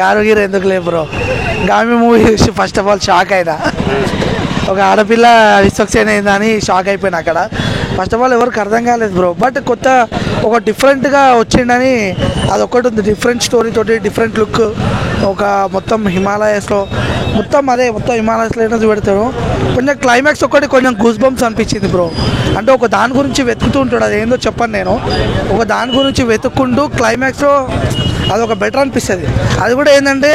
గారు గీరు ఎందుకు లేదు బ్రో. గామి మూవీ చూసి ఫస్ట్ ఆఫ్ ఆల్ షాక్ అయినా. ఒక ఆడపిల్ల విశ్వక్సేన అయిందని షాక్ అయిపోయినా అక్కడ. ఫస్ట్ ఆఫ్ ఆల్ ఎవరికి అర్థం కాలేదు బ్రో. బట్ కొత్త ఒక డిఫరెంట్గా వచ్చిండని అదొక్కటి ఉంది. డిఫరెంట్ స్టోరీ తోటి డిఫరెంట్ లుక్. ఒక మొత్తం హిమాలయస్లో మొత్తం హిమాలయస్లో ఏదో చూపెడతాడు. కొంచెం క్లైమాక్స్ ఒకటి కొంచెం గూస్ బంప్స్ అనిపించింది బ్రో. అంటే ఒక దాని గురించి వెతుకుతూ ఉంటాడు, అది ఏందో చెప్పను నేను. ఒక దాని గురించి వెతుక్కుంటూ క్లైమాక్స్లో అదొక బెటర్ అనిపిస్తుంది. అది కూడా ఏంటంటే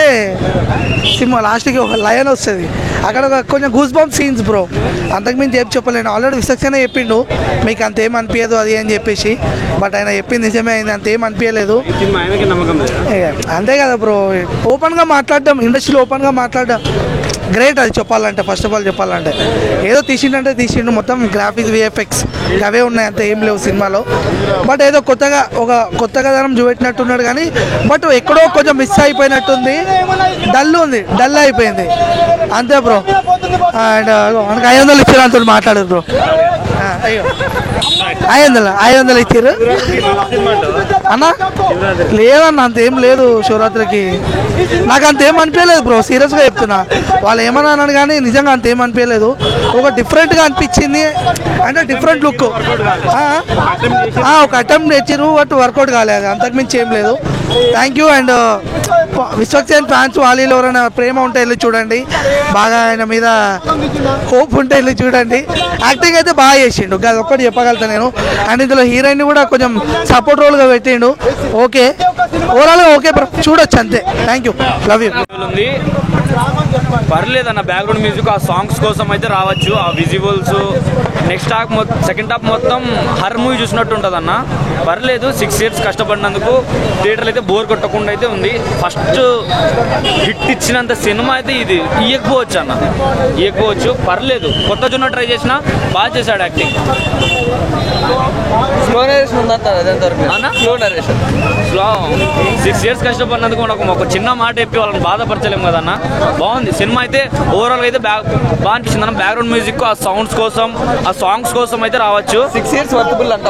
సినిమా లాస్ట్కి ఒక లయన్ వస్తుంది, అక్కడ ఒక కొంచెం గూస్ బంప్ సీన్స్ బ్రో. అంతకుమించి ఏం చెప్పలేను. ఆల్రెడీ విశ్వక్సేన చెప్పిండు మీకు అంతేం అనిపించదు అది అని చెప్పేసి. బట్ ఆయన చెప్పింది నిజమే అయింది, అంతేం అనిపించలేదు. అంతే కదా బ్రో. ఓపెన్గా మాట్లాడడం, ఇండస్ట్రీలో ఓపెన్గా మాట్లాడడం గ్రేట్. అది చెప్పాలంటే ఫస్ట్ ఆఫ్ ఆల్ చెప్పాలంటే ఏదో తీసిండంటే తీసిండు. మొత్తం గ్రాఫిక్స్ విఎఫ్ఎక్స్ అవే ఉన్నాయి, అంత ఏం లేవు సినిమాలో. బట్ ఏదో కొత్తగా ఒక కొత్త కథనం చూపెట్టినట్టున్నాడు కానీ బట్ ఎక్కడో కొంచెం మిస్ అయిపోయినట్టుంది. డల్ అయిపోయింది అంతే బ్రో. అండ్ మనకు 500 ఇచ్చారు అంత మాట్లాడదు బ్రో. అయ్యో 500 ఇచ్చారు అన్న. లేదన్న అంతేం లేదు శివరాత్రికి. నాకు అంతేం అనిపించలేదు బ్రో, సీరియస్గా చెప్తున్నా. వాళ్ళు ఏమన్నా అన్నాడు కానీ నిజంగా అంతేం అనిపించలేదు. ఒక డిఫరెంట్గా అనిపించింది, అంటే డిఫరెంట్ లుక్. ఒక అటెంప్ట్ తెచ్చిరు, బట్ వర్కౌట్ కాలేదు, అంతకుమించి ఏం లేదు. Thank you. And Vishwaksen fans వాళ్ళలో ఎవరైనా ప్రేమ ఉంటే వెళ్ళి చూడండి, బాగా ఆయన మీద హోప్ ఉంటే వెళ్ళి చూడండి. యాక్టింగ్ అయితే బాగా చేసిండు, అది ఒక్కటి చెప్పగలుగుతా నేను. అండ్ ఇందులో హీరోయిన్ కూడా కొంచెం సపోర్ట్ రోల్గా పెట్టిండు. ఓకే, ఓవరాల్గా ఓకే బ్రో, చూడొచ్చు అంతే. Thank you, love you. పర్లేదన్న బ్యాక్గ్రౌండ్ మ్యూజిక్ ఆ సాంగ్స్ కోసం అయితే రావచ్చు. ఆ visuals next half second half మొత్తం హర్ మూవీ చూసినట్టు ఉంటుంది అన్న. పర్లేదు, 6 years కష్టపడినందుకు థియేటర్లు అయితే బోర్ కొట్టకుండా అయితే ఉంది. ఫస్ట్ హిట్ ఇచ్చినంత సినిమా అయితే ఇది ఇవ్వకపోవచ్చు అన్న, ఇవ్వకపోవచ్చు. పర్లేదు, కొత్త జున్న ట్రై చేసినా బాగా చేశాడు యాక్టింగ్. స్లో నరేషన్ ఉందంటారు అన్న. స్లో నరేషన్ 6 years కష్టపడినందుకు మనకు ఒక చిన్న మాట చెప్పి వాళ్ళని బాధపరచలేము కదన్న. బాగుంది సినిమా అయితే. ఓవరాల్గా అయితే బాగా అనిపిస్తుంది అన్న. బ్యాక్గ్రౌండ్ మ్యూజిక్ ఆ సౌండ్స్ కోసం ఆ సాంగ్స్ కోసం అయితే రావచ్చు. 6 years వర్తబుల్ అంట.